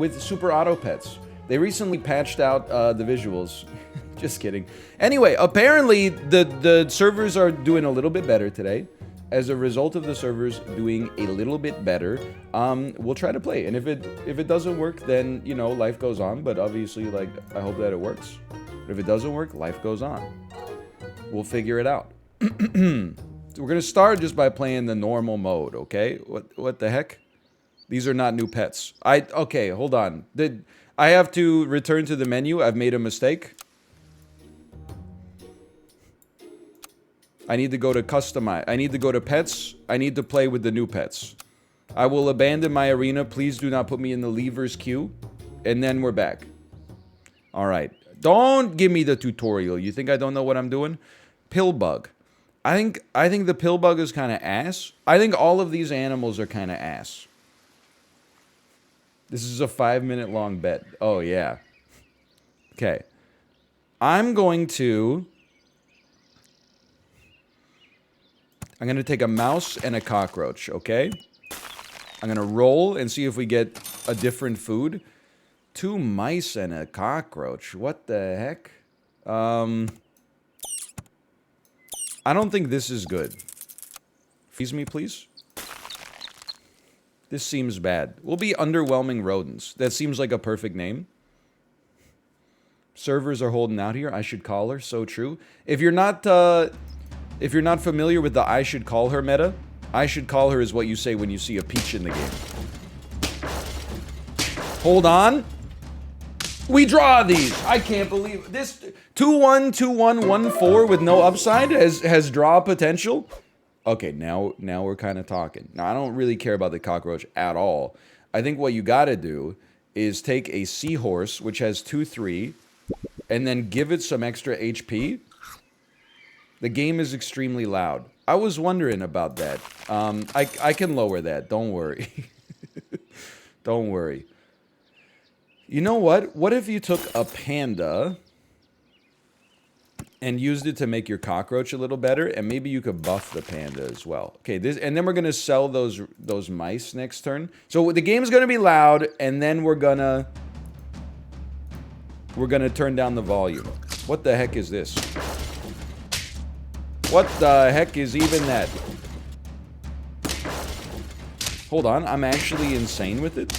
with Super Auto Pets. They recently patched out the visuals. Just kidding. Anyway, apparently the servers are doing a little bit better today. As a result of the servers doing a little bit better, we'll try to play. And if it doesn't work, then, you know, life goes on. But obviously, like, I hope that it works. But if it doesn't work, life goes on. We'll figure it out. So we're gonna start just by playing the normal mode, okay? What the heck? These are not new pets. Okay, hold on. I have to return to the menu. I've made a mistake. I need to go to customize. I need to go to pets. I need to play with the new pets. I will abandon my arena. Please do not put me in the levers queue. And then we're back. All right. Don't give me the tutorial. You think I don't know what I'm doing? Pillbug. I think the pillbug is kind of ass. I think all of these animals are kind of ass. This is a 5-minute long bet. Oh, yeah. Okay. I'm going to take a mouse and a cockroach, okay? I'm going to roll and see if we get a different food. 2 mice and a cockroach. What the heck? I don't think this is good. Freeze me, please. This seems bad. We'll be underwhelming rodents. That seems like a perfect name. Servers are holding out here. I should call her. So true. If you're not familiar with the I should call her meta, I should call her is what you say when you see a peach in the game. Hold on. We draw these. I can't believe this. 2-1, 2-1, 1-4 with no upside has draw potential. Okay, now we're kind of talking. Now, I don't really care about the cockroach at all. I think what you got to do is take a seahorse, which has 2-3, and then give it some extra HP. The game is extremely loud. I was wondering about that. I can lower that. Don't worry. Don't worry. You know what? What if you took a panda and used it to make your cockroach a little better, and maybe you could buff the panda as well. Okay, and then we're gonna sell those mice next turn. So the game's gonna be loud, and then we're gonna turn down the volume. What the heck is this? What the heck is even that? Hold on, I'm actually insane with it.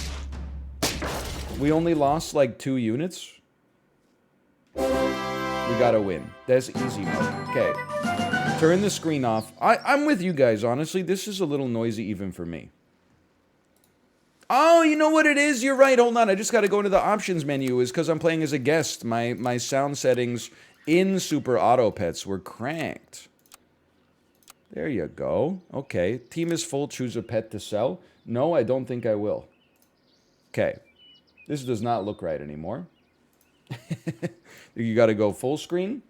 We only lost like 2 units. We gotta win. That's easy mode. Okay. Turn the screen off. I'm with you guys, honestly. This is a little noisy even for me. Oh, you know what it is? You're right. Hold on. I just gotta go into the options menu. Is because I'm playing as a guest. My sound settings in Super Auto Pets were cranked. There you go. Okay. Team is full. Choose a pet to sell. No, I don't think I will. Okay. This does not look right anymore. You got to go full screen.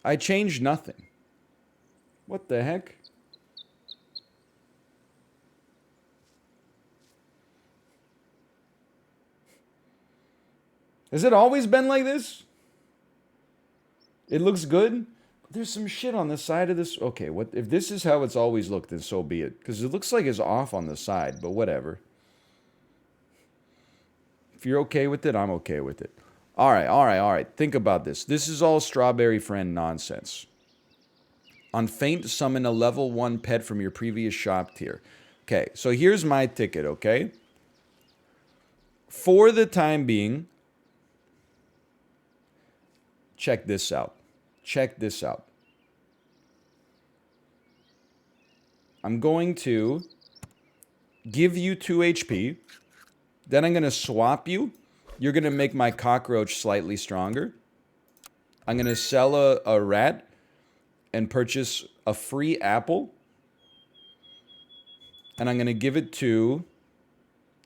I changed nothing. What the heck? Has it always been like this? It looks good. There's some shit on the side of this. Okay, what if this is how it's always looked, then so be it. Because it looks like it's off on the side, but whatever. If you're okay with it, I'm okay with it. All right. Think about this. This is all strawberry friend nonsense. On Feint, summon a level 1 pet from your previous shop tier. Okay, so here's my ticket, okay? For the time being, check this out. Check this out. I'm going to give you 2 HP. Then I'm going to swap you. You're going to make my cockroach slightly stronger. I'm going to sell a rat and purchase a free apple. And I'm going to give it to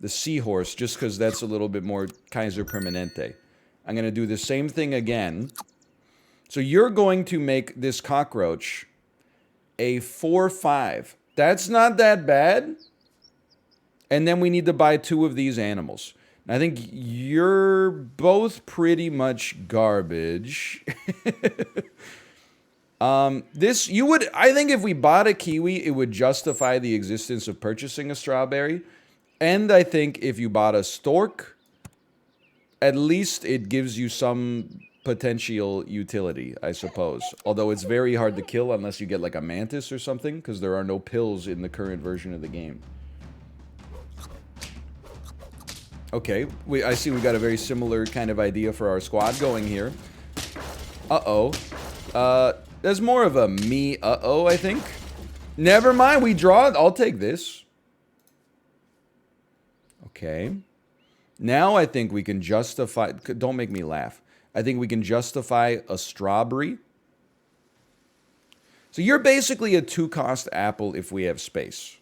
the seahorse just because that's a little bit more Kaiser Permanente. I'm going to do the same thing again. So you're going to make this cockroach a 4-5. That's not that bad. And then we need to buy 2 of these animals. I think you're both pretty much garbage. I think if we bought a kiwi, it would justify the existence of purchasing a strawberry. And I think if you bought a stork, at least it gives you some potential utility, I suppose. Although it's very hard to kill unless you get like a mantis or something, because there are no pills in the current version of the game. Okay, I see we got a very similar kind of idea for our squad going here. Uh-oh. There's more of a me uh-oh, I think. Never mind, we draw it. I'll take this. Okay. Now I think we can justify... Don't make me laugh. I think we can justify a strawberry. So you're basically a 2-cost apple if we have space.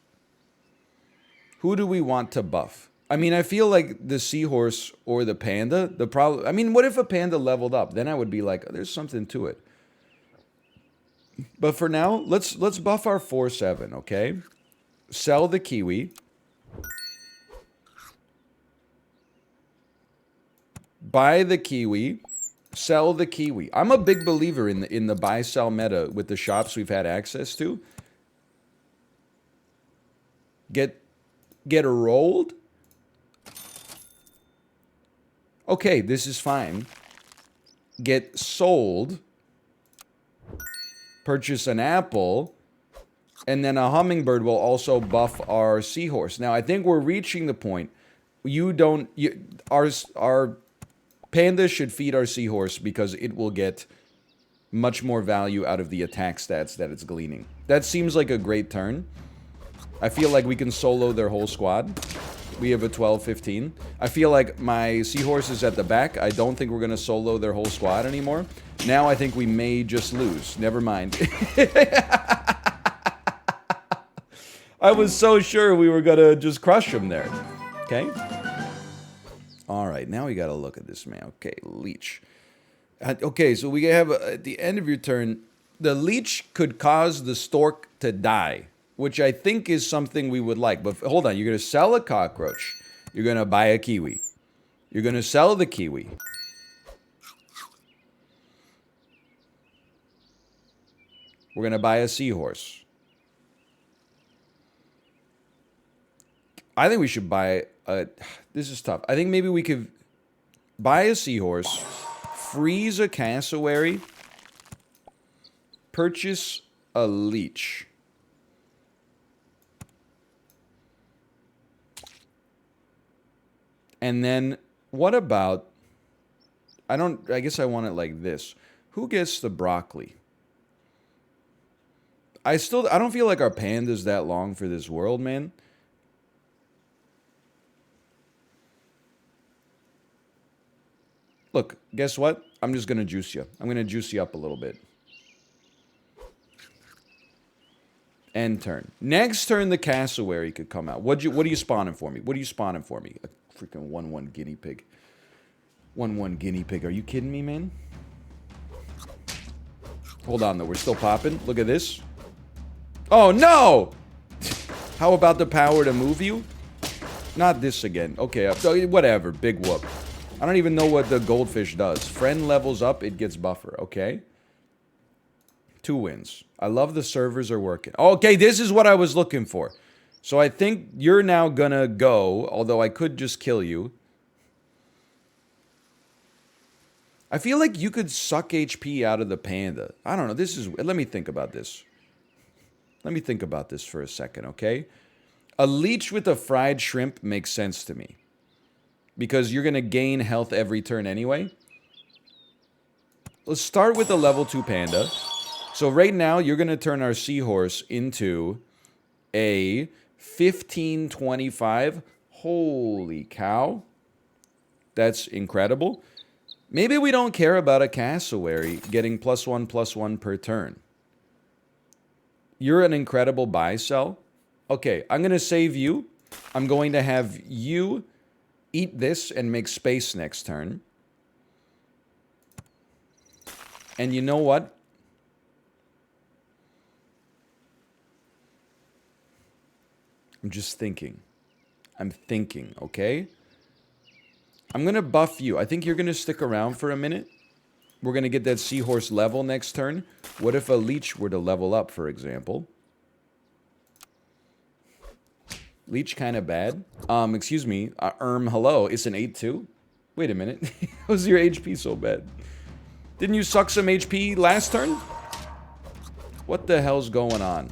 Who do we want to buff? I mean, I feel like the seahorse or the panda, the problem... I mean, what if a panda leveled up? Then I would be like, there's something to it. But for now, let's buff our 4/7, okay? Sell the kiwi. Buy the kiwi. Sell the kiwi. I'm a big believer in the buy-sell meta with the shops we've had access to. Get rolled. Okay, this is fine. Get sold. Purchase an apple. And then a hummingbird will also buff our seahorse. Now, I think we're reaching the point. Our panda should feed our seahorse because it will get much more value out of the attack stats that it's gleaning. That seems like a great turn. I feel like we can solo their whole squad. We have a 12-15. I feel like my seahorse is at the back. I don't think we're going to solo their whole squad anymore. Now I think we may just lose. Never mind. I was so sure we were going to just crush them there. Okay? Alright, now we got to look at this, man. Okay, leech. Okay, so we have, at the end of your turn, the leech could cause the stork to die, which I think is something we would like. But hold on, you're going to sell a cockroach. You're going to buy a kiwi. You're going to sell the kiwi. We're going to buy a seahorse. I think we should buy a... This is tough. I think maybe we could buy a seahorse, freeze a cassowary, purchase a leech. And then, what about... I guess I want it like this. Who gets the broccoli? I don't feel like our panda's that long for this world, man. Look, guess what? I'm just going to juice you. I'm going to juice you up a little bit. End turn. Next turn, the cassowary could come out. What are you spawning for me? What are you spawning for me? A freaking 1/1 guinea pig. 1/1 guinea pig. Are you kidding me, man? Hold on, though. We're still popping. Look at this. Oh, no! How about the power to move you? Not this again. Okay, whatever. Big whoop. I don't even know what the goldfish does. Friend levels up, it gets buffer. Okay. 2 wins. I love the servers are working. Okay, this is what I was looking for. So I think you're now gonna go, although I could just kill you. I feel like you could suck HP out of the panda. I don't know. Let me think about this. Let me think about this for a second, okay? A leech with a fried shrimp makes sense to me. Because you're going to gain health every turn anyway. Let's start with the level 2 panda. So right now, you're going to turn our seahorse into a 15-25. Holy cow. That's incredible. Maybe we don't care about a cassowary getting +1/+1 per turn. You're an incredible buy-sell. Okay, I'm going to save you. I'm going to have you eat this and make space next turn. And you know what? I'm just thinking. I'm thinking, okay? I'm going to buff you. I think you're going to stick around for a minute. We're going to get that seahorse level next turn. What if a leech were to level up, for example? Leech kind of bad. Excuse me. Hello. It's an 8-2? Wait a minute. How's your HP so bad? Didn't you suck some HP last turn? What the hell's going on?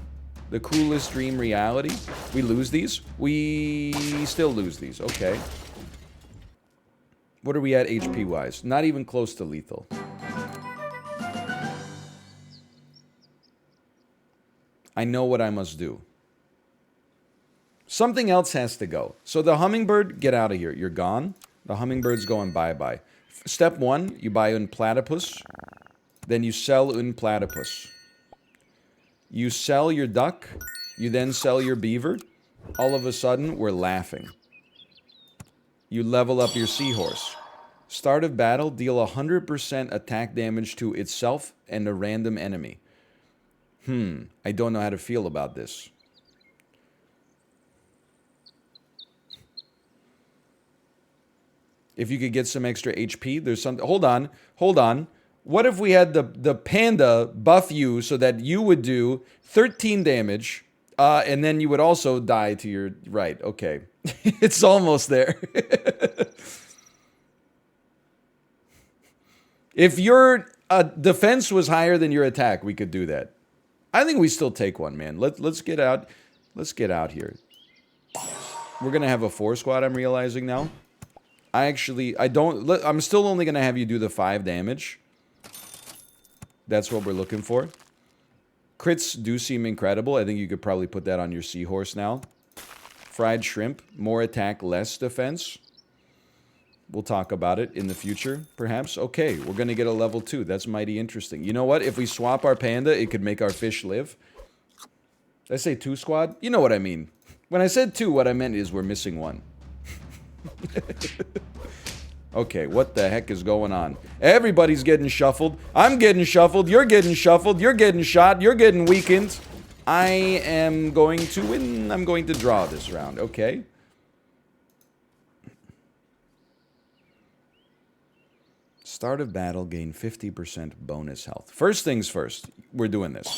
The coolest dream reality? We lose these? We still lose these. Okay. What are we at HP-wise? Not even close to lethal. I know what I must do. Something else has to go. So the hummingbird, get out of here. You're gone. The hummingbird's going bye-bye. Step 1, you buy un platypus. Then you sell un platypus. You sell your duck. You then sell your beaver. All of a sudden, we're laughing. You level up your seahorse. Start of battle, deal 100% attack damage to itself and a random enemy. I don't know how to feel about this. If you could get some extra HP, there's something... Hold on. What if we had the panda buff you so that you would do 13 damage, and then you would also die to your right? Okay. It's almost there. If your defense was higher than your attack, we could do that. I think we still take one, man. Let's get out. Let's get out here. We're gonna have a 4 squad, I'm realizing now. I'm still only gonna have you do the 5 damage. That's what we're looking for. Crits do seem incredible. I think you could probably put that on your seahorse now. Fried shrimp, more attack, less defense. We'll talk about it in the future, perhaps. Okay, we're going to get a level 2. That's mighty interesting. You know what? If we swap our panda, it could make our fish live. Did I say 2 squad? You know what I mean. When I said 2, what I meant is we're missing 1. Okay, what the heck is going on? Everybody's getting shuffled. I'm getting shuffled. You're getting shuffled. You're getting shot. You're getting weakened. I am going to win. I'm going to draw this round. Okay. Start of battle, gain 50% bonus health. First things first, we're doing this.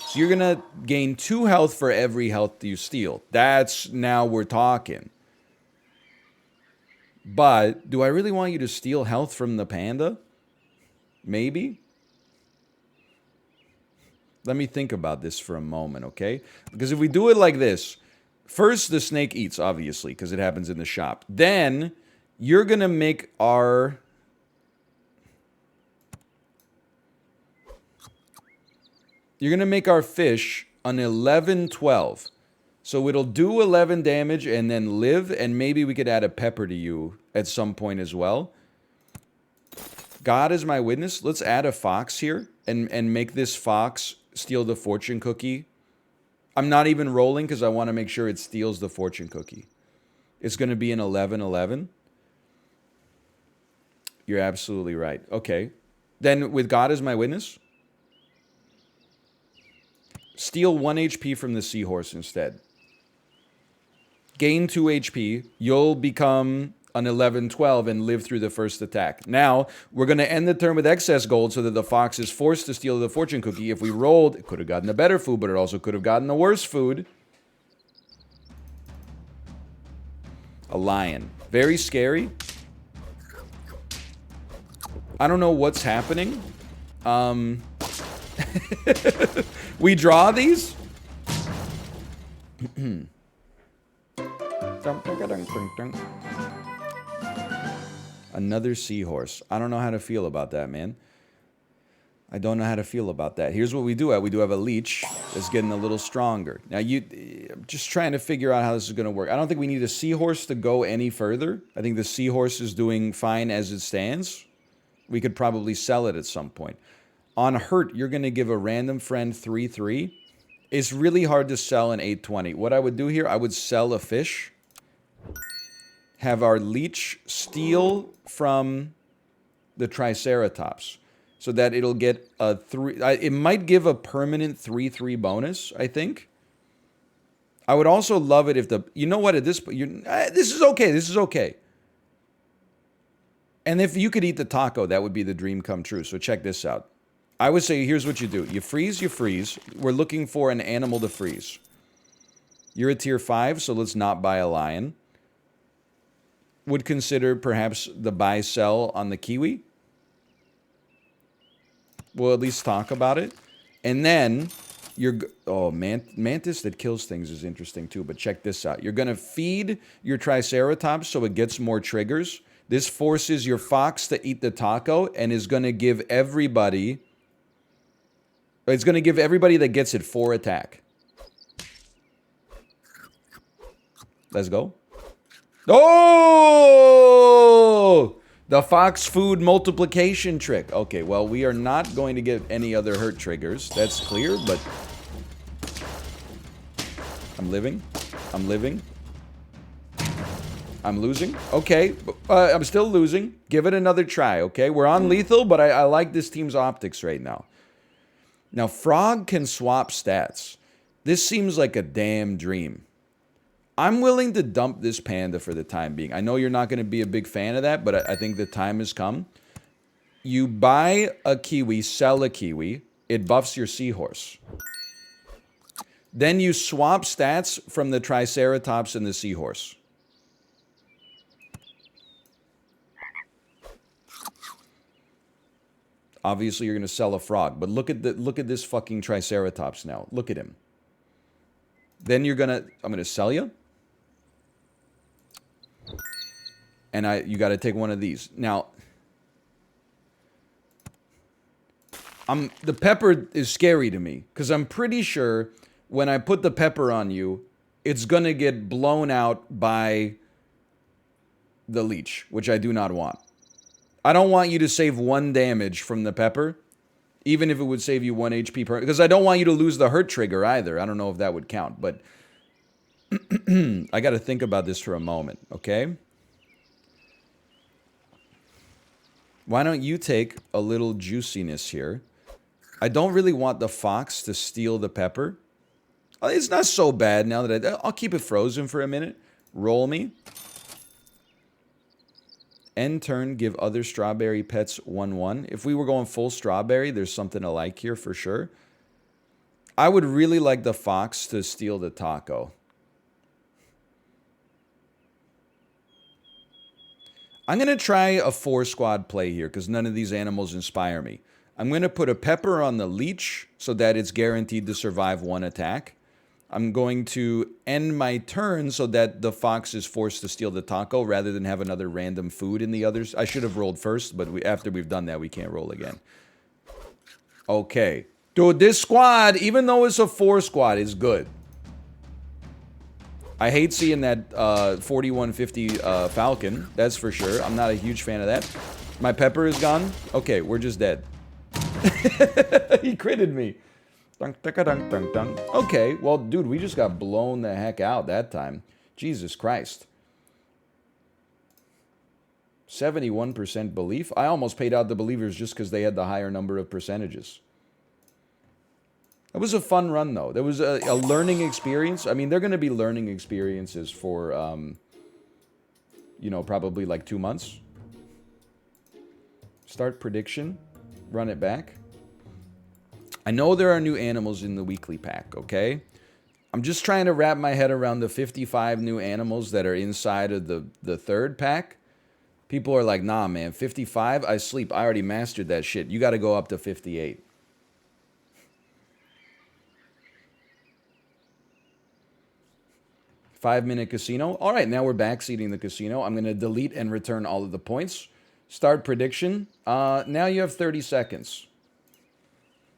So you're going to gain 2 health for every health you steal. That's, now we're talking. But, do I really want you to steal health from the panda? Maybe? Let me think about this for a moment, okay? Because if we do it like this, first the snake eats, obviously, because it happens in the shop. Then, you're going to make our... You're going to make our fish an 11-12. So it'll do 11 damage and then live, and maybe we could add a pepper to you at some point as well. God is my witness. Let's add a fox here and make this fox steal the fortune cookie. I'm not even rolling because I want to make sure it steals the fortune cookie. It's going to be an 11-11. You're absolutely right. Okay. Then with God as my witness... Steal 1 HP from the seahorse instead. Gain 2 HP. You'll become an 11-12 and live through the first attack. Now, we're going to end the turn with excess gold so that the fox is forced to steal the fortune cookie. If we rolled, it could have gotten the better food, but it also could have gotten the worse food. A lion. Very scary. I don't know what's happening. We draw these? Another seahorse. I don't know how to feel about that, man. I don't know how to feel about that. Here's what we do have. We do have a leech that's getting a little stronger. Now, I'm just trying to figure out how this is going to work. I don't think we need a seahorse to go any further. I think the seahorse is doing fine as it stands. We could probably sell it at some point. On hurt, you're going to give a random friend 3-3. It's really hard to sell an 8-20. What I would do here, I would sell a fish. Have our leech steal from the Triceratops. So that it'll get a 3... it might give a permanent 3-3 bonus, I think. I would also love it if the... You know what, at this point... this is okay, this is okay. And if you could eat the taco, that would be the dream come true. So check this out. I would say, here's what you do. You freeze, you freeze. We're looking for an animal to freeze. You're a tier 5, so let's not buy a lion. Would consider perhaps the buy-sell on the kiwi. We'll at least talk about it. And then, mantis that kills things is interesting too, but check this out. You're going to feed your triceratops so it gets more triggers. This forces your fox to eat the taco and is going to give everybody... It's going to give everybody that gets it 4 attack. Let's go. Oh! The fox food multiplication trick. Okay, well, we are not going to get any other hurt triggers. That's clear, but... I'm living. I'm living. I'm losing. Okay, I'm still losing. Give it another try, okay? We're on lethal, but I like this team's optics right now. Now, Frog can swap stats. This seems like a damn dream. I'm willing to dump this panda for the time being. I know you're not going to be a big fan of that, but I think the time has come. You buy a kiwi, sell a kiwi. It buffs your seahorse. Then you swap stats from the triceratops and the seahorse. Obviously, you're going to sell a frog, but look at this fucking triceratops now. Look at him. Then I'm going to sell you. And you got to take one of these. Now, the pepper is scary to me because I'm pretty sure when I put the pepper on you, it's going to get blown out by the leech, which I do not want. I don't want you to save 1 damage from the pepper, even if it would save you 1 HP per... Because I don't want you to lose the hurt trigger either. I don't know if that would count, but... I got to think about this for a moment, okay? Why don't you take a little juiciness here? I don't really want the fox to steal the pepper. It's not so bad now that I'll keep it frozen for a minute. Roll me. End turn, give other strawberry pets 1/1. If we were going full strawberry, there's something to like here for sure. I would really like the fox to steal the taco. I'm going to try a 4-squad play here because none of these animals inspire me. I'm going to put a pepper on the leech so that it's guaranteed to survive 1 attack. I'm going to end my turn so that the fox is forced to steal the taco rather than have another random food in the others. I should have rolled first, but after we've done that, we can't roll again. Okay. Dude, this squad, even though it's a 4-squad, is good. I hate seeing that 4150 Falcon, that's for sure. I'm not a huge fan of that. My pepper is gone. Okay, we're just dead. He critted me. Okay, well, dude, we just got blown the heck out that time. Jesus Christ. 71% belief. I almost paid out the believers just because they had the higher number of percentages. It was a fun run, though. There was a learning experience. I mean, they're going to be learning experiences for, you know, probably like 2 months. Start prediction. Run it back. I know there are new animals in the weekly pack, okay? I'm just trying to wrap my head around the 55 new animals that are inside of the 3rd pack. People are like, nah, man, 55? I sleep. I already mastered that shit. You got to go up to 58. Five-minute casino. All right, now we're backseating the casino. I'm going to delete and return all of the points. Start prediction. Now you have 30 seconds.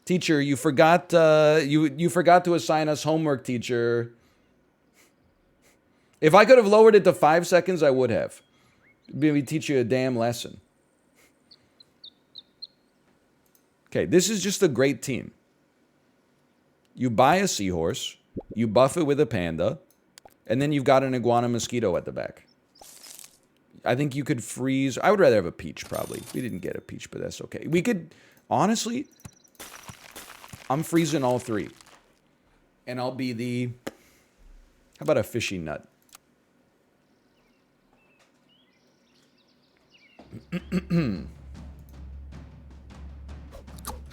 Teacher, you forgot you forgot to assign us homework, teacher. If I could have lowered it to 5 seconds, I would have. Maybe teach you a damn lesson. Okay, this is just a great team. You buy a seahorse, you buff it with a panda, and then you've got an iguana mosquito at the back. I think you could freeze... I would rather have a peach, probably. We didn't get a peach, but that's okay. We could... Honestly... I'm freezing all 3. And I'll be the... How about a fishy nut?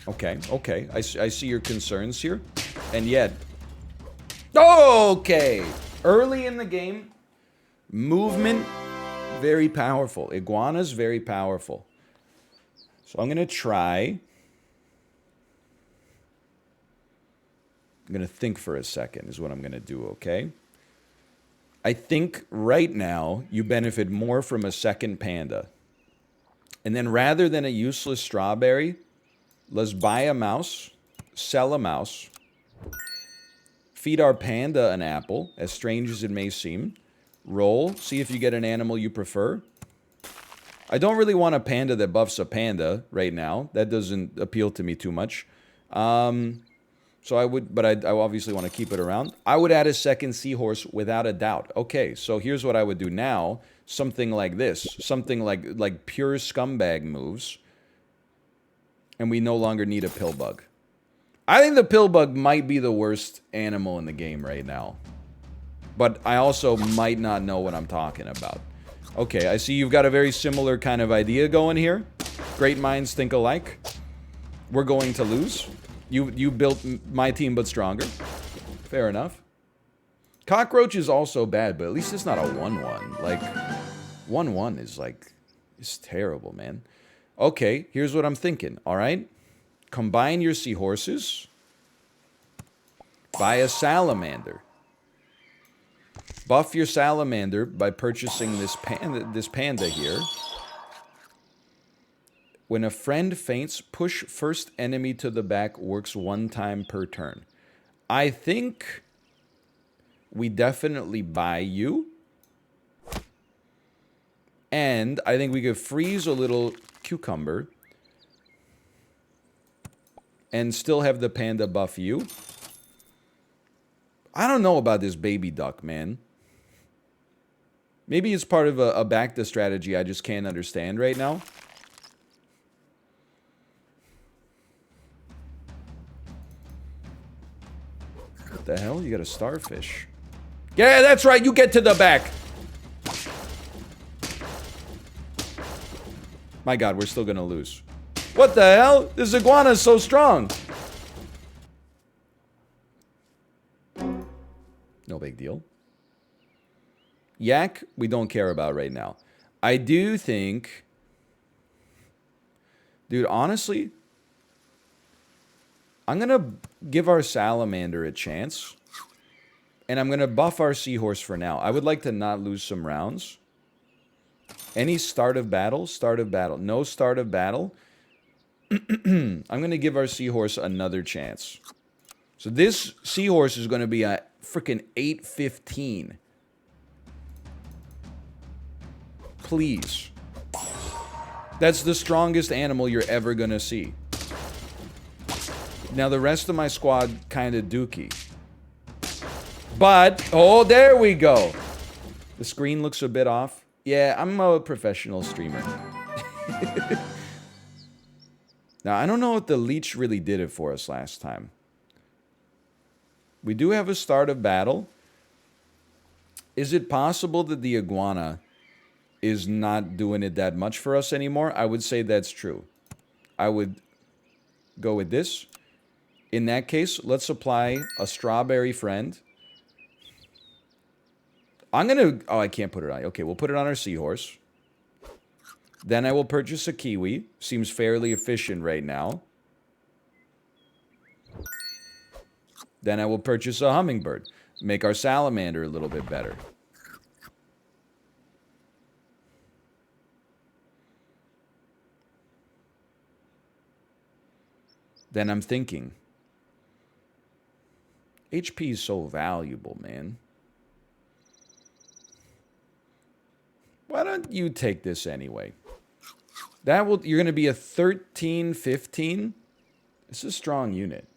Okay, okay. I see your concerns here. And yet... Okay! Early in the game, movement, very powerful. Iguana's very powerful. So I'm going to try... I'm going to think for a second is what I'm going to do, okay? I think right now you benefit more from a second panda. And then rather than a useless strawberry, let's buy a mouse, sell a mouse, feed our panda an apple, as strange as it may seem, roll, see if you get an animal you prefer. I don't really want a panda that buffs a panda right now. That doesn't appeal to me too much. So I would, but I obviously want to keep it around. I would add a second seahorse without a doubt. Okay, so here's what I would do now. Something like this. Something like pure scumbag moves. And we no longer need a pillbug. I think the pillbug might be the worst animal in the game right now. But I also might not know what I'm talking about. Okay, I see you've got a very similar kind of idea going here. Great minds think alike. We're going to lose. You built my team, but stronger. Fair enough. Cockroach is also bad, but at least it's not a 1-1. Like, 1-1 is like... It's terrible, man. Okay, here's what I'm thinking, alright? Combine your seahorses. Buy a salamander. Buff your salamander by purchasing this panda here. When a friend faints, push first enemy to the back, works 1 time per turn. I think we definitely buy you. And I think we could freeze a little cucumber and still have the panda buff you. I don't know about this baby duck, man. Maybe it's part of a back to strategy I just can't understand right now. What the hell? You got a starfish. Yeah, that's right. You get to the back. My God, we're still going to lose. What the hell? This iguana is so strong. No big deal. Yak, we don't care about right now. I do think... Dude, honestly... I'm going to give our salamander a chance. And I'm going to buff our seahorse for now. I would like to not lose some rounds. Any start of battle? Start of battle. No start of battle. I'm going to give our seahorse another chance. So this seahorse is going to be a freaking 8-15. Please. That's the strongest animal you're ever going to see. Now, the rest of my squad kind of dookie. But, oh, there we go. The screen looks a bit off. Yeah, I'm a professional streamer. Now, I don't know if the leech really did it for us last time. We do have a start of battle. Is it possible that the iguana is not doing it that much for us anymore? I would say that's true. I would go with this. In that case, let's apply a strawberry friend. I'm going to... Oh, I can't put it on. Okay, we'll put it on our seahorse. Then I will purchase a kiwi. Seems fairly efficient right now. Then I will purchase a hummingbird. Make our salamander a little bit better. Then I'm thinking... HP is so valuable, man. Why don't you take this anyway? That will... You're going to be a 13-15. It's a strong unit.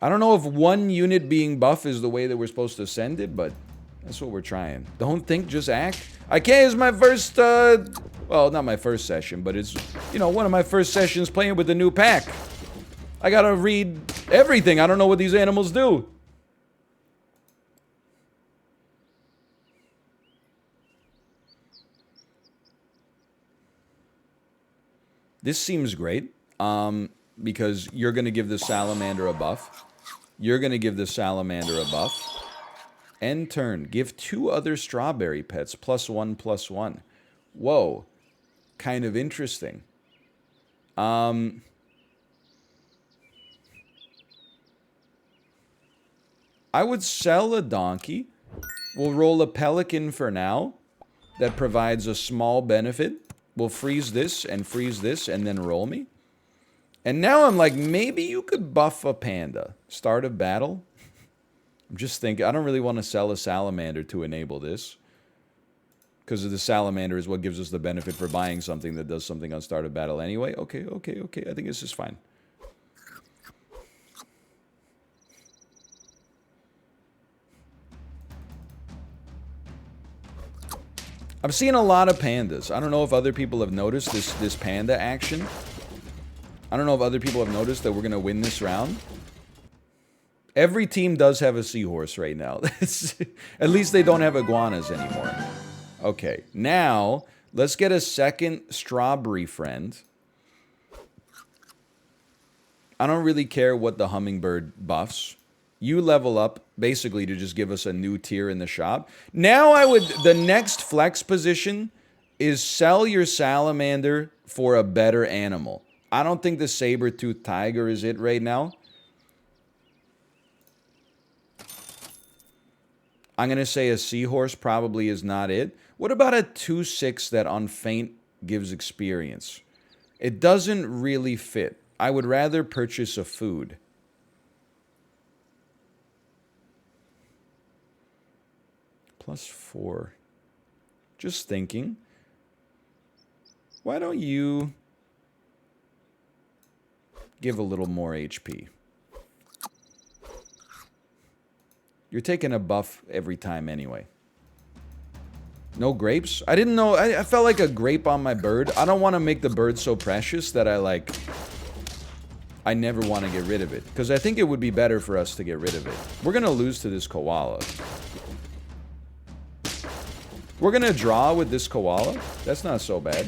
I don't know if one unit being buff is the way that we're supposed to send it, but that's what we're trying. Don't think, just act. I can't. It's my first... well, not my first session, but it's, you know, one of my first sessions playing with the new pack. I gotta read everything. I don't know what these animals do. This seems great. Because you're going to give the salamander a buff. You're going to give the salamander a buff. End turn. Give 2 other strawberry pets. +1/+1. Whoa. Kind of interesting. I would sell a donkey. We'll roll a pelican for now. That provides a small benefit. We'll freeze this and then roll me. And now I'm like, maybe you could buff a panda. Start of battle. I'm just thinking, I don't really want to sell a salamander to enable this. Because the salamander is what gives us the benefit for buying something that does something on start of battle anyway. Okay. I think this is fine. I'm seeing a lot of pandas. I don't know if other people have noticed this panda action. I don't know if other people have noticed that we're going to win this round. Every team does have a seahorse right now. At least they don't have iguanas anymore. Okay, now let's get a second strawberry friend. I don't really care what the hummingbird buffs. You level up basically to just give us a new tier in the shop. Now the next flex position is sell your salamander for a better animal. I don't think the saber-toothed tiger is it right now. I'm going to say a seahorse probably is not it. What about a 2/6 that on feint gives experience? It doesn't really fit. I would rather purchase a food. +4. Just thinking. Why don't you give a little more HP? You're taking a buff every time anyway. No grapes? I didn't know. I felt like a grape on my bird. I don't want to make the bird so precious that I never want to get rid of it. Because I think it would be better for us to get rid of it. We're going to lose to this koala. We're going to draw with this koala. That's not so bad.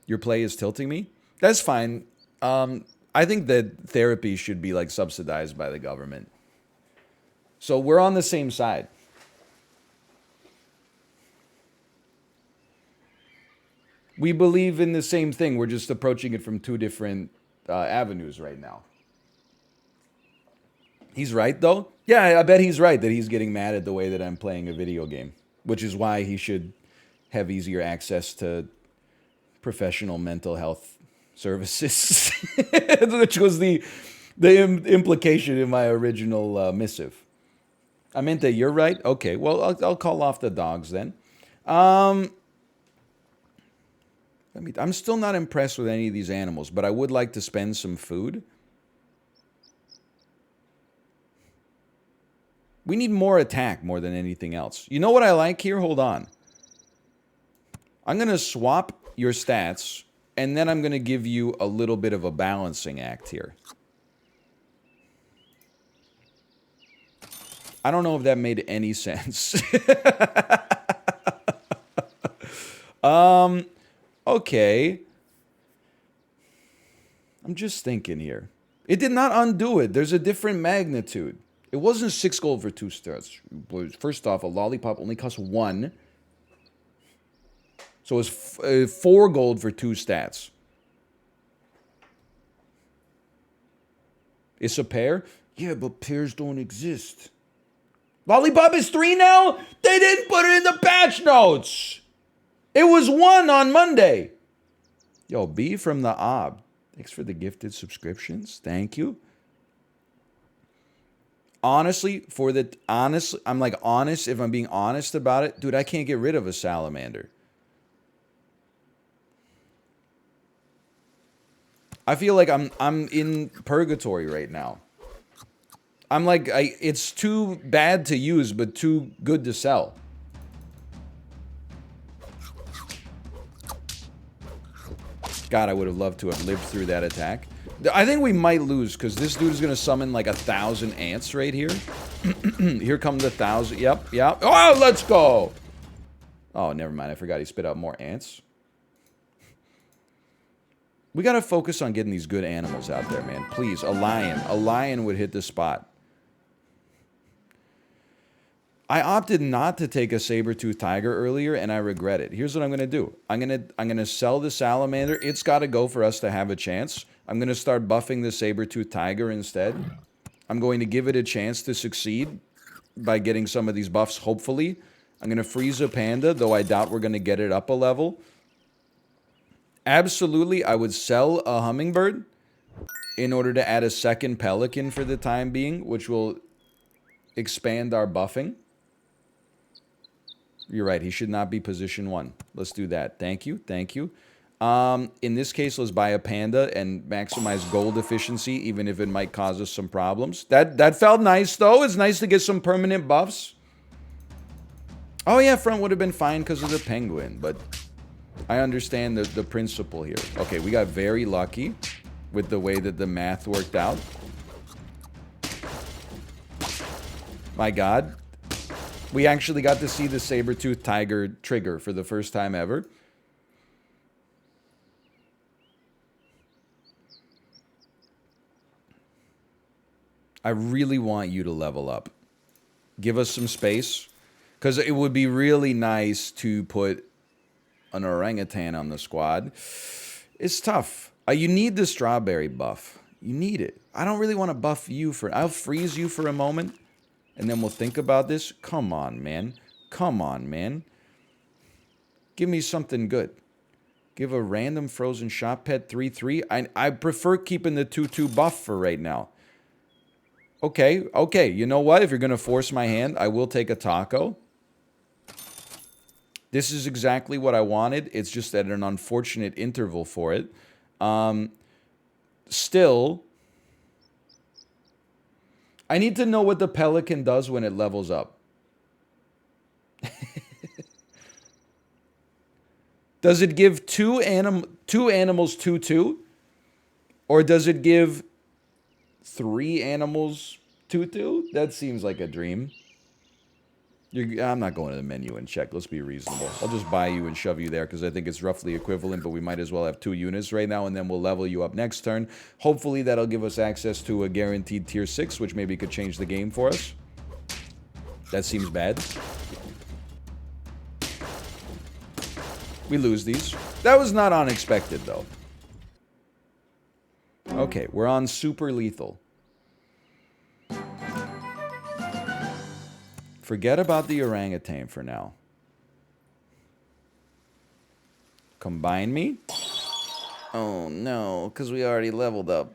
Your play is tilting me? That's fine. I think that therapy should be like subsidized by the government. So we're on the same side. We believe in the same thing. We're just approaching it from 2 different avenues right now. He's right, though? Yeah, I bet he's right that he's getting mad at the way that I'm playing a video game. Which is why he should have easier access to professional mental health services. Which was the implication in my original missive. I meant that you're right? Okay, well, I'll call off the dogs then. I'm still not impressed with any of these animals, but I would like to spend some food. We need more attack more than anything else. You know what I like here? Hold on. I'm going to swap your stats, and then I'm going to give you a little bit of a balancing act here. I don't know if that made any sense. Okay. I'm just thinking here. It did not undo it. There's a different magnitude. It wasn't 6 gold for 2 stars. First off, a lollipop only costs 1. So it's 4 gold for 2 stats. It's a pair? Yeah, but pairs don't exist. Lollipop is 3 now? They didn't put it in the patch notes. It was 1 on Monday. Yo, B from the Ob. Thanks for the gifted subscriptions. Thank you. Honestly, I'm like honest, if I'm being honest about it, dude, I can't get rid of a salamander. I feel like I'm in purgatory right now. I'm like, it's too bad to use, but too good to sell. God, I would have loved to have lived through that attack. I think we might lose, because this dude is going to summon like 1,000 ants right here. Here come the 1,000. Yep. Oh, let's go. Oh, never mind. I forgot he spit out more ants. We got to focus on getting these good animals out there, man. Please, a lion. A lion would hit the spot. I opted not to take a saber-toothed tiger earlier, and I regret it. Here's what I'm going to do. I'm going to sell the salamander. It's got to go for us to have a chance. I'm going to start buffing the saber-toothed tiger instead. I'm going to give it a chance to succeed by getting some of these buffs, hopefully. I'm going to freeze a panda, though I doubt we're going to get it up a level. Absolutely, I would sell a hummingbird in order to add a second pelican for the time being, which will expand our buffing. You're right, he should not be position 1. Let's do that. Thank you, thank you. In this case, let's buy a panda and maximize gold efficiency, even if it might cause us some problems. That felt nice, though. It's nice to get some permanent buffs. Oh, yeah, front would have been fine because of the penguin, but I understand the principle here. Okay, we got very lucky with the way that the math worked out. My God. We actually got to see the saber-toothed tiger trigger for the first time ever. I really want you to level up. Give us some space. Because it would be really nice to put an orangutan on the squad. It's tough. You need the strawberry buff. You need it. I don't really want to buff you for... I'll freeze you for a moment. And then we'll think about this. Come on, man. Come on, man. Give me something good. Give a random frozen shop pet 3/3. I prefer keeping the 2/2 buff for right now. Okay, okay. You know what? If you're going to force my hand, I will take a taco. This is exactly what I wanted. It's just at an unfortunate interval for it. Still... I need to know what the pelican does when it levels up. Does it give two animals 2/2? Or does it give 3 animals 2/2? That seems like a dream. I'm not going to the menu and check. Let's be reasonable. I'll just buy you and shove you there because I think it's roughly equivalent, but we might as well have 2 units right now, and then we'll level you up next turn. Hopefully that'll give us access to a guaranteed tier 6, which maybe could change the game for us. That seems bad. We lose these. That was not unexpected, though. Okay, we're on super lethal. Forget about the orangutan for now. Combine me? Oh no, because we already leveled up.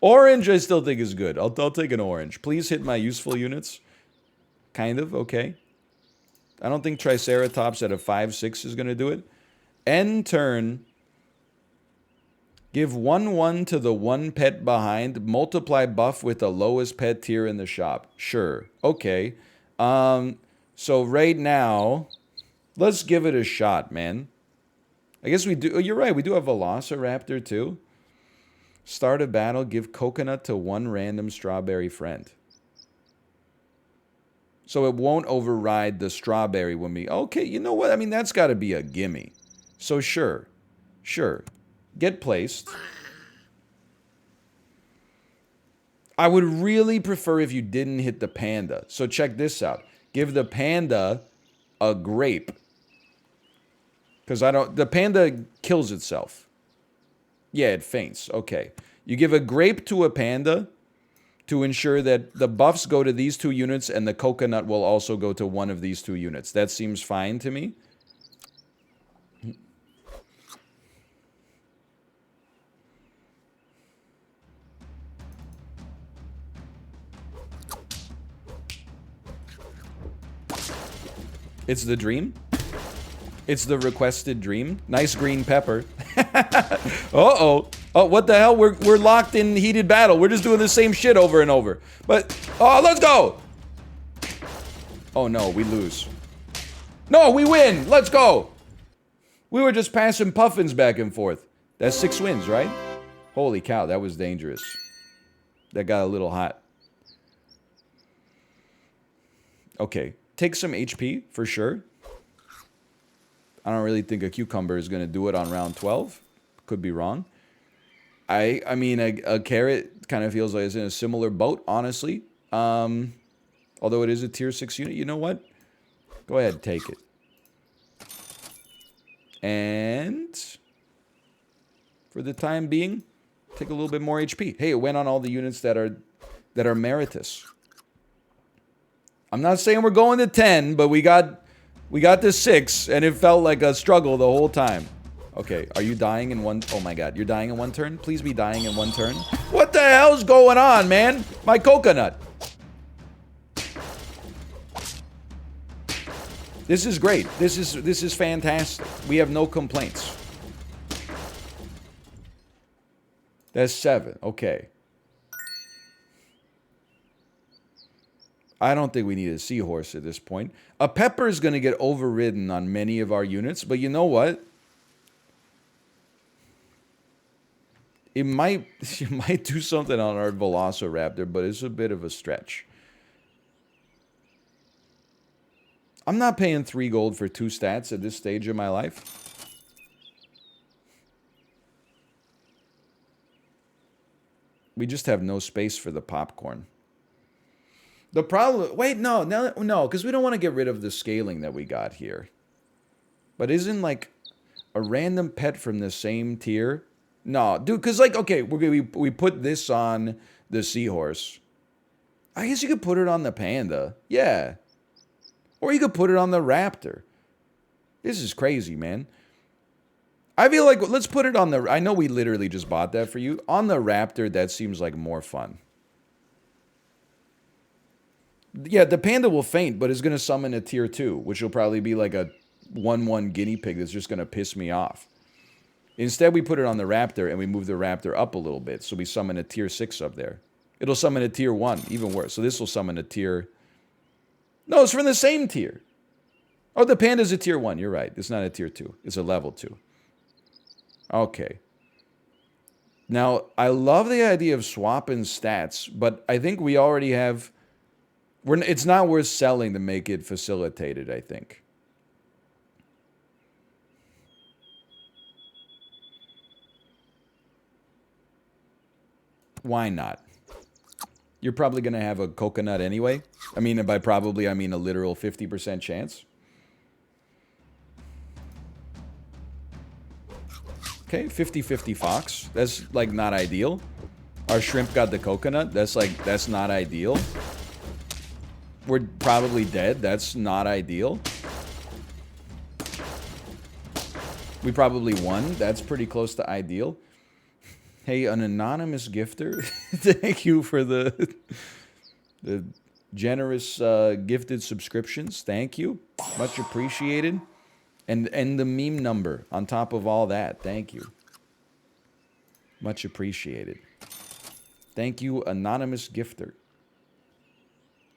Orange I still think is good. I'll take an orange. Please hit my useful units. Kind of, okay. I don't think Triceratops at a 5/6 is going to do it. End turn. Give 1/1 to the 1 pet behind. Multiply buff with the lowest pet tier in the shop. Sure. Okay. So right now, let's give it a shot, man. I guess we do. Oh, you're right. We do have Velociraptor too. Start a battle. Give coconut to 1 random strawberry friend. So it won't override the strawberry when we... Okay, you know what? I mean, that's got to be a gimme. So sure. Sure. Get placed. I would really prefer if you didn't hit the panda. So check this out. Give the panda a grape. Because I don't... The panda kills itself. Yeah, it faints. Okay. You give a grape to a panda to ensure that the buffs go to these 2 units and the coconut will also go to one of these 2 units. That seems fine to me. It's the dream. It's the requested dream. Nice green pepper. Uh-oh. Oh, what the hell? We're locked in heated battle. We're just doing the same shit over and over. But, oh, let's go. Oh, no, we lose. No, we win. Let's go. We were just passing puffins back and forth. That's 6 wins, right? Holy cow, that was dangerous. That got a little hot. Okay, take some HP for sure. I don't really think a cucumber is going to do it on round 12. Could be wrong. I mean, a carrot kind of feels like it's in a similar boat, honestly. Although it is a tier 6 unit. You know what? Go ahead, take it. And for the time being, take a little bit more HP. Hey, it went on all the units that are meritus. I'm not saying we're going to 10, but we got to 6, and it felt like a struggle the whole time. Okay, are you dying in one... Oh my god, you're dying in one turn? Please be dying in one turn. What the hell's going on, man? My coconut. This is great. This is fantastic. We have no complaints. That's 7. Okay. I don't think we need a seahorse at this point. A pepper is going to get overridden on many of our units, but you know what? It might do something on our Velociraptor, but it's a bit of a stretch. I'm not paying 3 gold for 2 stats at this stage of my life. We just have no space for the popcorn. The problem... Wait, no, because we don't want to get rid of the scaling that we got here. But isn't, like, a random pet from the same tier... No, dude, because, like, okay, we put this on the seahorse. I guess you could put it on the panda. Yeah. Or you could put it on the raptor. This is crazy, man. I feel like, let's put it on the... I know we literally just bought that for you. On the raptor, that seems like more fun. Yeah, the panda will faint, but it's going to summon a tier 2, which will probably be like a 1/1 guinea pig that's just going to piss me off. Instead, we put it on the raptor, and we move the raptor up a little bit, so we summon a tier 6 up there. It'll summon a tier 1, even worse. So this will summon a tier... No, it's from the same tier. Oh, the panda's a tier 1. You're right. It's not a tier 2. It's a level 2. Okay. Now, I love the idea of swapping stats, but I think we already have... It's not worth selling to make it facilitated, I think. Why not? You're probably going to have a coconut anyway. I mean, by probably, I mean a literal 50% chance. Okay, 50-50 fox. That's, like, not ideal. Our shrimp got the coconut. That's, like, that's not ideal. We're probably dead. That's not ideal. We probably won. That's pretty close to ideal. Hey, an anonymous gifter. Thank you for the generous gifted subscriptions. Thank you. Much appreciated. And the meme number on top of all that. Thank you. Much appreciated. Thank you, anonymous gifter.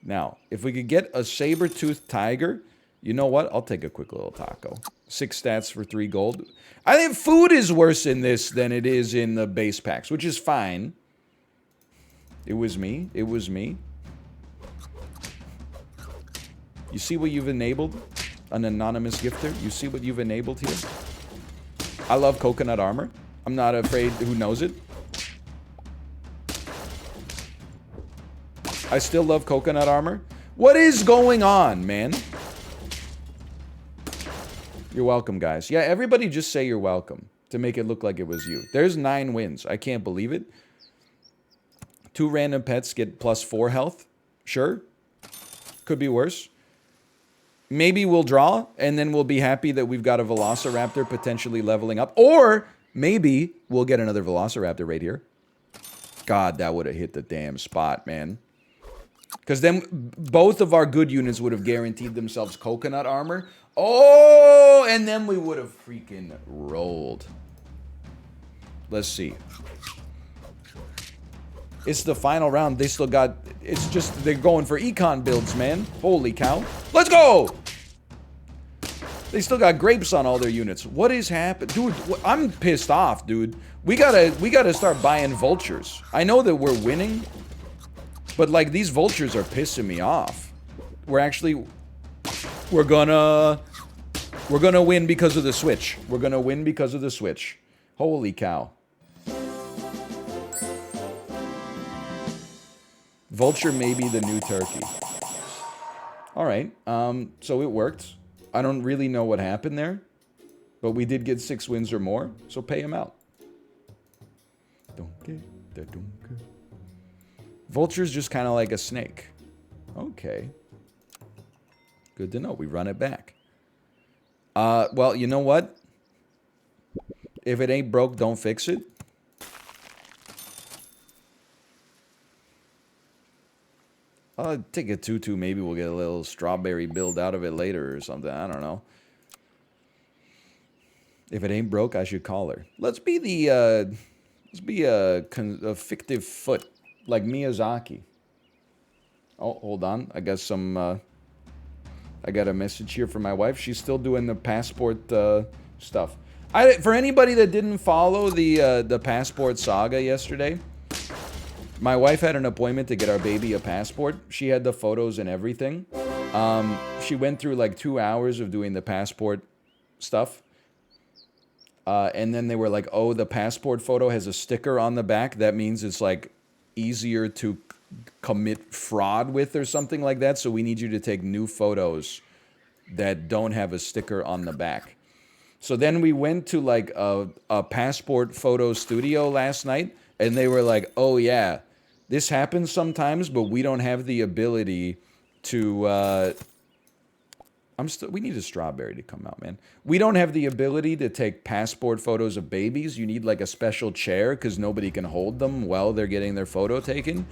Now, if we could get a saber-toothed tiger, you know what? I'll take a quick little taco. 6 stats for 3 gold. I think food is worse in this than it is in the base packs, which is fine. It was me. It was me. You see what you've enabled? An anonymous gifter? You see what you've enabled here? I love coconut armor. I'm not afraid who knows it. I still love coconut armor. What is going on, man? You're welcome, guys. Yeah, everybody just say you're welcome to make it look like it was you. There's 9 wins. I can't believe it. 2 random pets get +4 health. Sure. Could be worse. Maybe we'll draw, and then we'll be happy that we've got a Velociraptor potentially leveling up. Or maybe we'll get another Velociraptor right here. God, that would have hit the damn spot, man. Because then both of our good units would have guaranteed themselves coconut armor. Oh, and then we would have freaking rolled. Let's see. It's the final round. They still got... It's just... They're going for econ builds, man. Holy cow. Let's go! They still got grapes on all their units. What is happening? Dude, I'm pissed off, dude. We gotta start buying vultures. I know that we're winning... But, like, these vultures are pissing me off. We're actually... We're gonna win because of the switch. We're gonna win because of the switch. Holy cow. Vulture may be the new turkey. Alright, so it worked. I don't really know what happened there. But we did get 6 wins or more, so pay him out. Vulture's just kind of like a snake. Okay. Good to know. We run it back. Well, you know what? If it ain't broke, don't fix it. Take a 2-2. Maybe we'll get a little strawberry build out of it later or something. I don't know. If it ain't broke, I should call her. Let's be the, let's be a fictive foot, like Miyazaki. Oh, hold on. I got some, I got a message here from my wife. She's still doing the passport, stuff. For anybody that didn't follow the passport saga yesterday, my wife had an appointment to get our baby a passport. She had the photos and everything. She went through like 2 hours of doing the passport stuff. And then they were like, oh, the passport photo has a sticker on the back. That means it's like easier to commit fraud with or something like that. So we need you to take new photos that don't have a sticker on the back. So then we went to like a passport photo studio last night. And they were like, oh, yeah, this happens sometimes, but we don't have the ability to... we need a strawberry to come out, man. We don't have the ability to take passport photos of babies. You need like a special chair because nobody can hold them while they're getting their photo taken.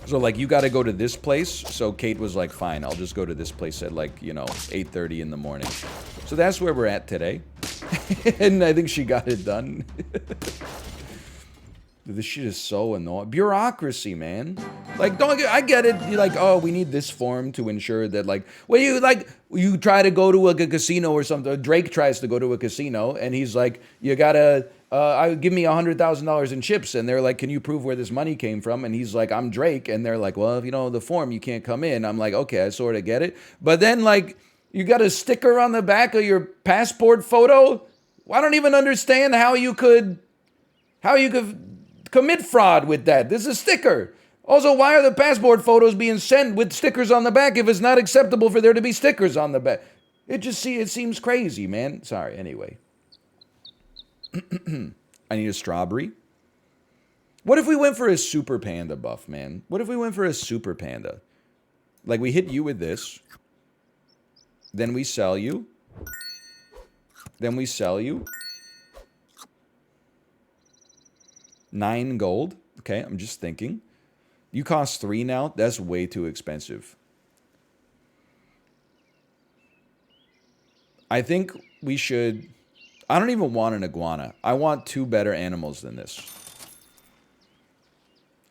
So like you got to go to this place. So Kate was like, fine, I'll just go to this place at like, you know, 8:30 in the morning. So that's where we're at today. And I think she got it done. This shit is so annoying. Bureaucracy, man. Like, I get it. You're like, oh, we need this form to ensure that, like, well, you try to go to a casino or something. Drake tries to go to a casino, and he's like, you gotta, give me $100,000 in chips. And they're like, can you prove where this money came from? And he's like, I'm Drake. And they're like, well, if you know the form, you can't come in. I'm like, okay, I sort of get it. But then, like, you got a sticker on the back of your passport photo? Well, I don't even understand how you could commit fraud with that. This is a sticker. Also, why are the passport photos being sent with stickers on the back if it's not acceptable for there to be stickers on the back? It seems crazy, man. Sorry, anyway. I need a strawberry. What if we went for a super panda buff, man? What if we went for a super panda? Like, we hit you with this. Then we sell you. Then we sell you. 9 gold. Okay, I'm just thinking. You cost 3 now? That's way too expensive. I think we should... I don't even want an iguana. I want 2 better animals than this.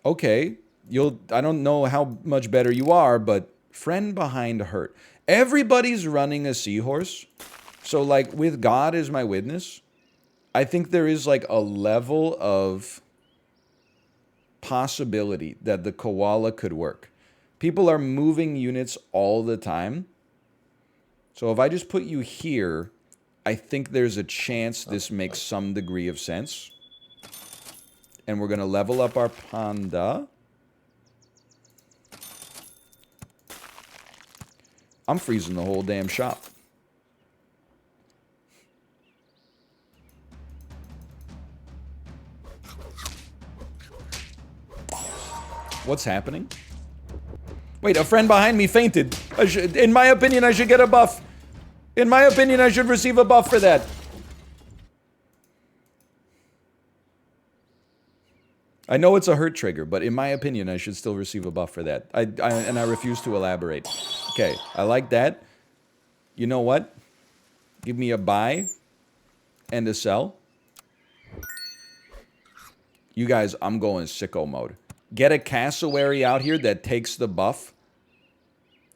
Okay, I don't know how much better you are, but friend behind hurt. Everybody's running a seahorse. So, like, with God as my witness, I think there is, like, a level of possibility that the koala could work. People are moving units all the time. So if I just put you here, I think there's a chance this makes some degree of sense. And we're going to level up our panda. I'm freezing the whole damn shop. What's happening? Wait, a friend behind me fainted. In my opinion, I should get a buff. In my opinion, I should receive a buff for that. I know it's a hurt trigger, but in my opinion, I should still receive a buff for that. And I refuse to elaborate. Okay, I like that. You know what? Give me a buy and a sell. You guys, I'm going sicko mode. Get a cassowary out here that takes the buff.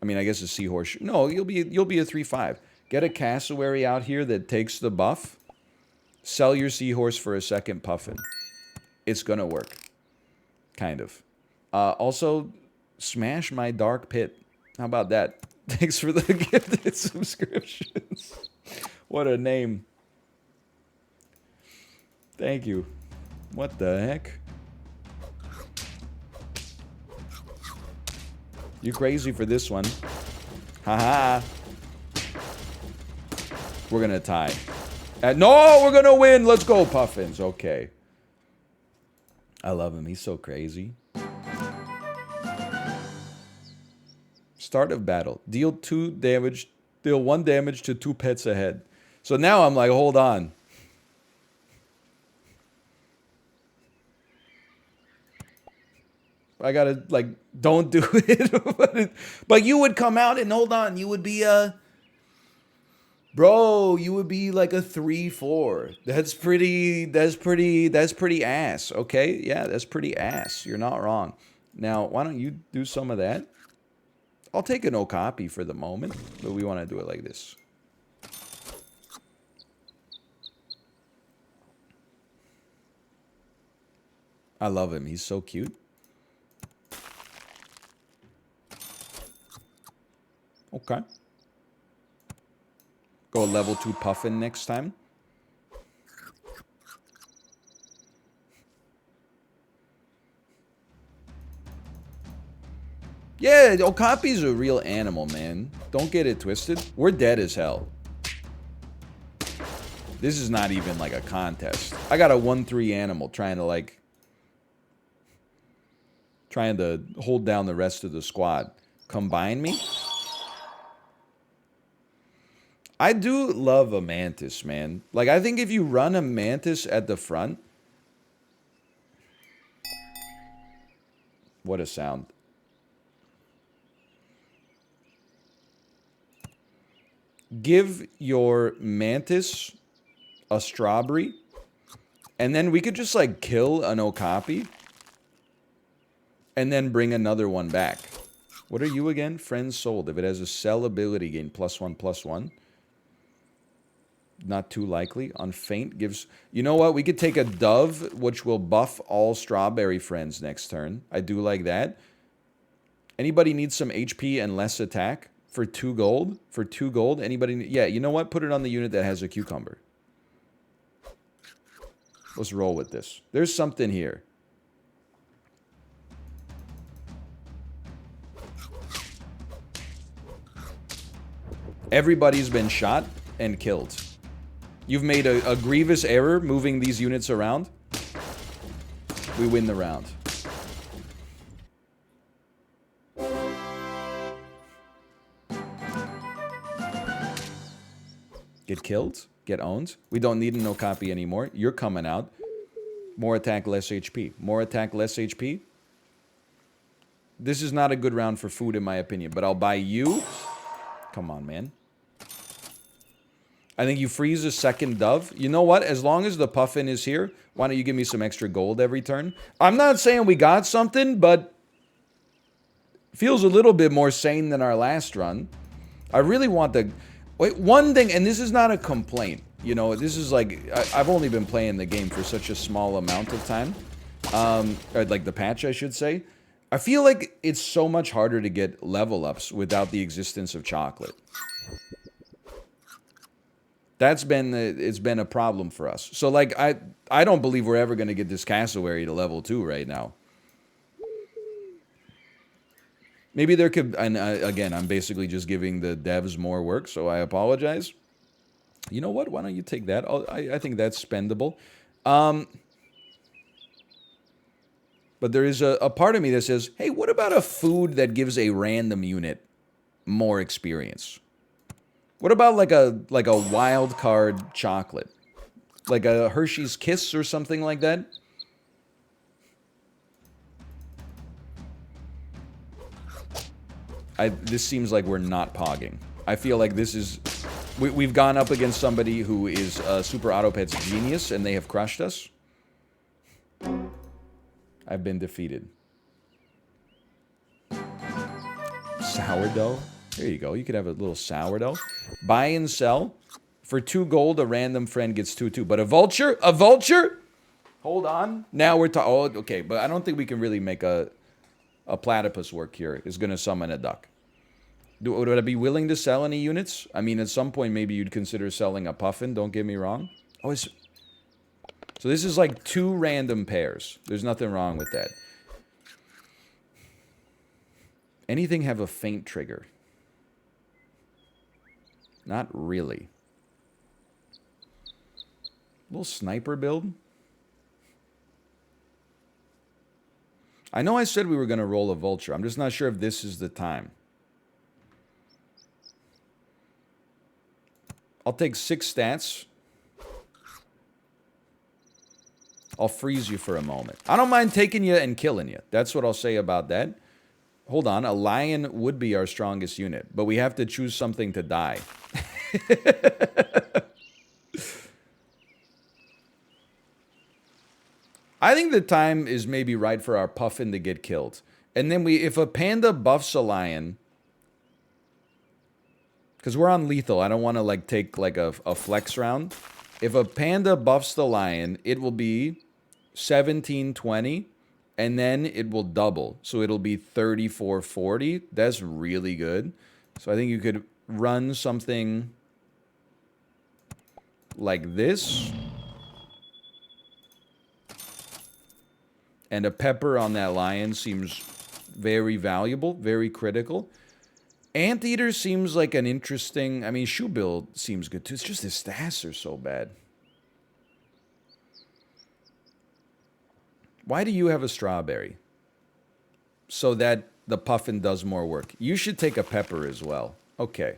I mean, I guess a seahorse. No, you'll be a 3/5. Get a cassowary out here that takes the buff. Sell your seahorse for a second puffin. It's gonna work. Kind of. Also, smash my dark pit. How about that? Thanks for the gifted subscriptions. What a name. Thank you. What the heck? You crazy for this one. Haha. We're gonna tie. No, we're gonna win. Let's go, Puffins. Okay. I love him. He's so crazy. Start of battle. Deal 2 damage. Deal 1 damage to 2 pets ahead. So now I'm like, hold on. I gotta, like, don't do it. But you would come out and hold on. You would be bro, you would be like a 3-4. That's pretty ass. Okay? Yeah, that's pretty ass. You're not wrong. Now, why don't you do some of that? I'll take a no copy for the moment, but we want to do it like this. I love him. He's so cute. Okay. Go level 2 Puffin next time. Yeah, Okapi's a real animal, man. Don't get it twisted. We're dead as hell. This is not even like a contest. I got a 1-3 animal trying to hold down the rest of the squad. Combine me? I do love a Mantis, man. Like, I think if you run a Mantis at the front... What a sound. Give your Mantis a strawberry, and then we could just, like, kill an Okapi, and then bring another one back. What are you again? Friends sold. If it has a sell ability gain +1/+1. Not too likely. On feint gives... You know what? We could take a dove, which will buff all strawberry friends next turn. I do like that. Anybody needs some HP and less attack? For 2 gold? For 2 gold? Anybody... Yeah, you know what? Put it on the unit that has a cucumber. Let's roll with this. There's something here. Everybody's been shot and killed. You've made a grievous error moving these units around. We win the round. Get killed. Get owned. We don't need a no copy anymore. You're coming out. More attack, less HP. More attack, less HP. This is not a good round for food, in my opinion. But I'll buy you. Come on, man. I think you freeze a second dove. You know what? As long as the Puffin is here, why don't you give me some extra gold every turn? I'm not saying we got something, but feels a little bit more sane than our last run. I really want the... Wait, one thing, and this is not a complaint. You know, this is like... I've only been playing the game for such a small amount of time. Or like the patch, I should say. I feel like it's so much harder to get level ups without the existence of chocolate. That's been it's been a problem for us. So like I don't believe we're ever going to get this cassowary to level 2 right now. Maybe there could, and again, I'm basically just giving the devs more work, so I apologize. You know what? Why don't you take that? I think that's spendable. But there is a part of me that says, hey, what about a food that gives a random unit more experience? What about like a wild card chocolate? Like a Hershey's Kiss or something like that? This seems like we're not pogging. I feel like this is... We've gone up against somebody who is a Super Autopet's genius, and they have crushed us. I've been defeated. Sourdough? There you go. You could have a little sourdough. Buy and sell. For 2 gold, a random friend gets 2/2. But a vulture? A vulture? Hold on. Now we're talking... Oh, okay. But I don't think we can really make a platypus work here. It's going to summon a duck. Would I be willing to sell any units? I mean, at some point, maybe you'd consider selling a puffin, don't get me wrong. Oh, so this is like 2 random pairs. There's nothing wrong with that. Anything have a feint trigger? Not really. Little sniper build. I know I said we were going to roll a vulture. I'm just not sure if this is the time. I'll take 6 stats. I'll freeze you for a moment. I don't mind taking you and killing you. That's what I'll say about that. Hold on. A lion would be our strongest unit, but we have to choose something to die. I think the time is maybe right for our puffin to get killed. And then if a panda buffs a lion, because we're on lethal, I don't want to like take like a flex round. If a panda buffs the lion, it will be 1720, and then it will double. So it'll be 3440. That's really good. So I think you could run something like this. And a pepper on that lion seems very valuable, very critical. Anteater seems like an interesting... I mean, shoe build seems good too. It's just his stats are so bad. Why do you have a strawberry? So that the puffin does more work. You should take a pepper as well. Okay.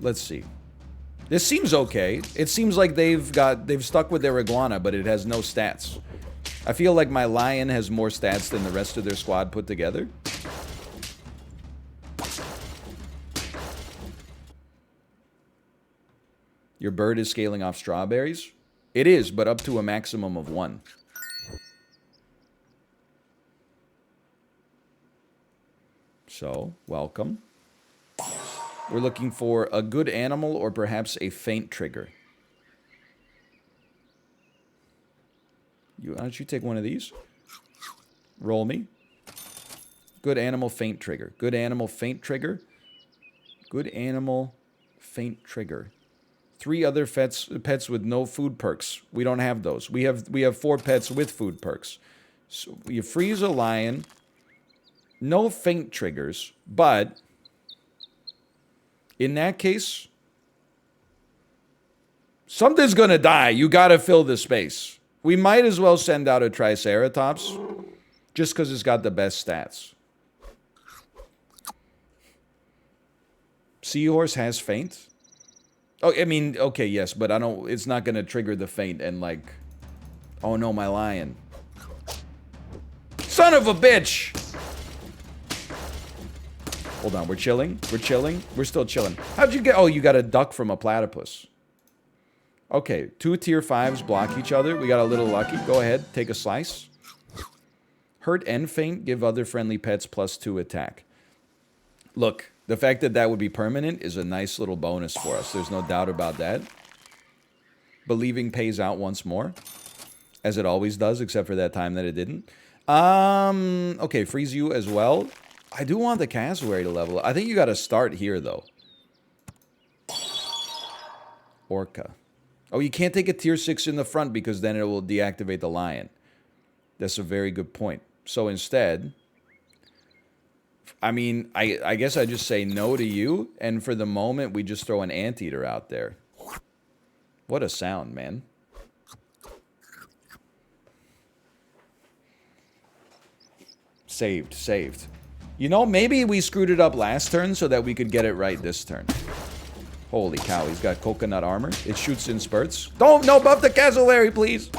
Let's see. This seems okay. It seems like they've stuck with their iguana, but it has no stats. I feel like my lion has more stats than the rest of their squad put together. Your bird is scaling off strawberries? It is, but up to a maximum of 1. So, welcome. We're looking for a good animal or perhaps a feint trigger. Why don't you take one of these? Roll me. Good animal, feint trigger. Good animal, feint trigger. Good animal, feint trigger. 3 other pets with no food perks. We don't have those. We have 4 pets with food perks. So you freeze a lion. No feint triggers, but in that case, something's gonna die. You gotta fill the space. We might as well send out a Triceratops, just because it's got the best stats. Seahorse has feint. Oh, I mean, okay, yes, but I don't. It's not gonna trigger the feint and like, oh no, my lion. Son of a bitch! Hold on, we're chilling. We're chilling. We're still chilling. How'd you get... Oh, you got a duck from a platypus. Okay, 2 tier 5s block each other. We got a little lucky. Go ahead, take a slice. Hurt and feint give other friendly pets +2 attack. Look, the fact that that would be permanent is a nice little bonus for us. There's no doubt about that. Believing pays out once more. As it always does, except for that time that it didn't. Okay, freeze you as well. I do want the cassowary to level up. I think you got to start here, though. Orca. Oh, you can't take a tier 6 in the front because then it will deactivate the lion. That's a very good point. So instead, I mean, I guess I just say no to you, and for the moment, we just throw an anteater out there. What a sound, man. Saved, saved. You know, maybe we screwed it up last turn so that we could get it right this turn. Holy cow, he's got coconut armor. It shoots in spurts. No, buff the cassowary, please.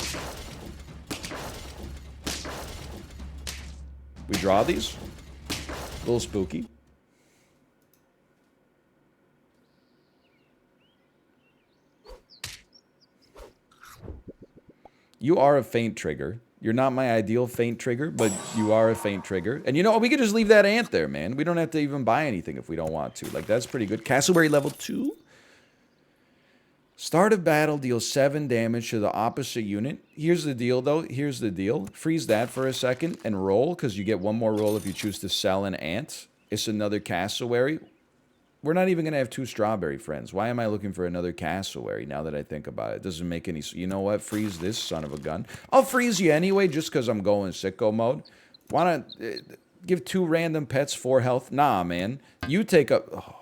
We draw these. A little spooky. You are a feint trigger. You're not my ideal feint trigger, but you are a feint trigger. And you know, we could just leave that ant there, man. We don't have to even buy anything if we don't want to. Like, that's pretty good. Cassowary level 2? Start of battle, deal 7 damage to the opposite unit. Here's the deal, though. Here's the deal. Freeze that for a second and roll, because you get one more roll if you choose to sell an ant. It's another cassowary. We're not even going to have 2 strawberry friends. Why am I looking for another cassowary now that I think about it? It doesn't make any... You know what? Freeze this son of a gun. I'll freeze you anyway just because I'm going sicko mode. Why not give 2 random pets 4 health? Nah, man. You take up... Oh,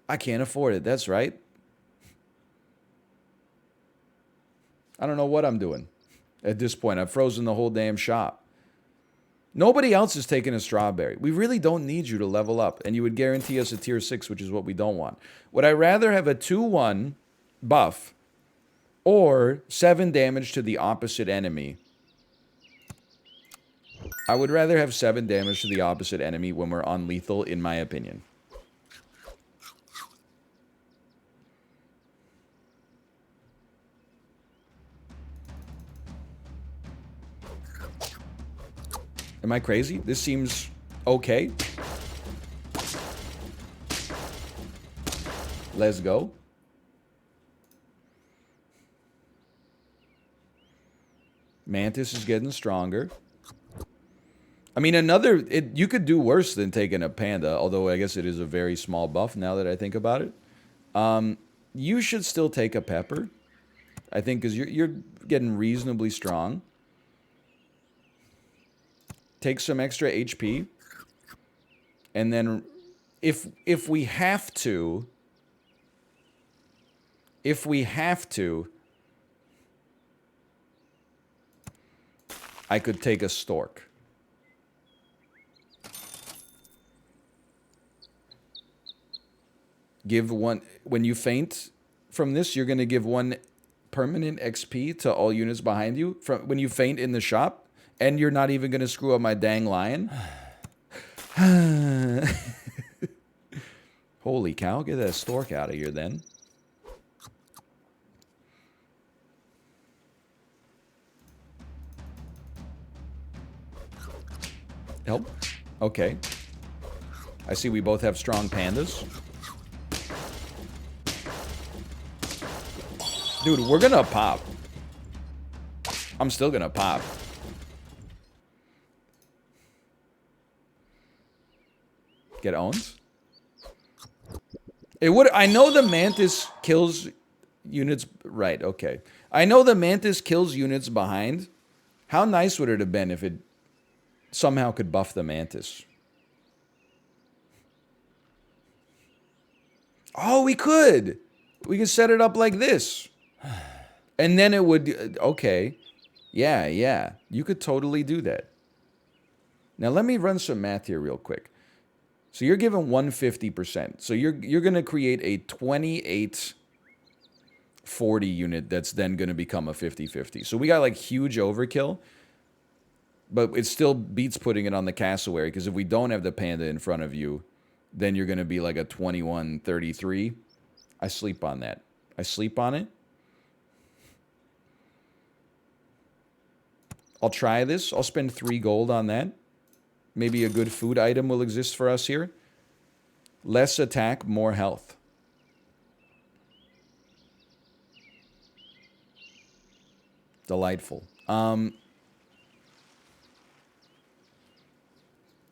I can't afford it. That's right. I don't know what I'm doing at this point. I've frozen the whole damn shop. Nobody else is taking a strawberry. We really don't need you to level up. And you would guarantee us a tier 6, which is what we don't want. Would I rather have a 2-1 buff or 7 damage to the opposite enemy? I would rather have 7 damage to the opposite enemy when we're on lethal, in my opinion. Am I crazy? This seems okay. Let's go. Mantis is getting stronger. I mean, you could do worse than taking a panda, although I guess it is a very small buff now that I think about it. You should still take a pepper, I think, because you're getting reasonably strong. Take some extra HP. And then if we have to, I could take a stork. Give one, when you faint from this, you're going to give 1 permanent XP to all units behind you from when you faint in the shop. And you're not even going to screw up my dang lion? Holy cow, get that stork out of here then. Help? Okay. I see we both have strong pandas. Dude, we're going to pop. I'm still going to pop. Get owned. It would. I know the mantis kills units. Right. Okay. I know the mantis kills units behind. How nice would it have been if it somehow could buff the mantis? Oh, we could. We could set it up like this, and then it would. Okay. Yeah. Yeah. You could totally do that. Now let me run some math here real quick. So you're given 150%. So you're going to create a 2840 unit that's then going to become a 50-50. So we got like huge overkill, but it still beats putting it on the cassowary, because if we don't have the panda in front of you, then you're going to be like a 2133. I sleep on that. I sleep on it. I'll try this. I'll spend 3 gold on that. Maybe a good food item will exist for us here. Less attack, more health. Delightful. I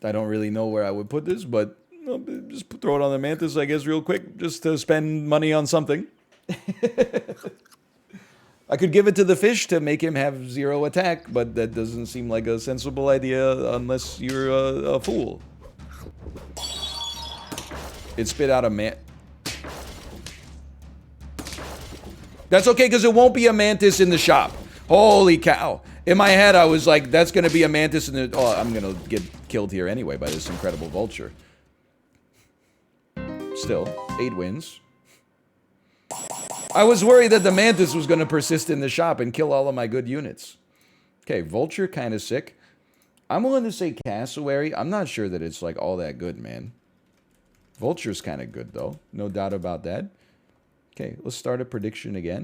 don't really know where I would put this, but I'll just throw it on the mantis, I guess, real quick, just to spend money on something. I could give it to the fish to make him have 0 attack, but that doesn't seem like a sensible idea unless you're a fool. It spit out a man. That's okay, because it won't be a mantis in the shop. Holy cow. In my head, I was like, that's going to be a mantis in the... Oh, I'm going to get killed here anyway by this incredible vulture. Still, 8 wins. I was worried that the mantis was going to persist in the shop and kill all of my good units. Okay, vulture, kind of sick. I'm willing to say cassowary. I'm not sure that it's like all that good, man. Vulture's kind of good, though. No doubt about that. Okay, let's start a prediction again.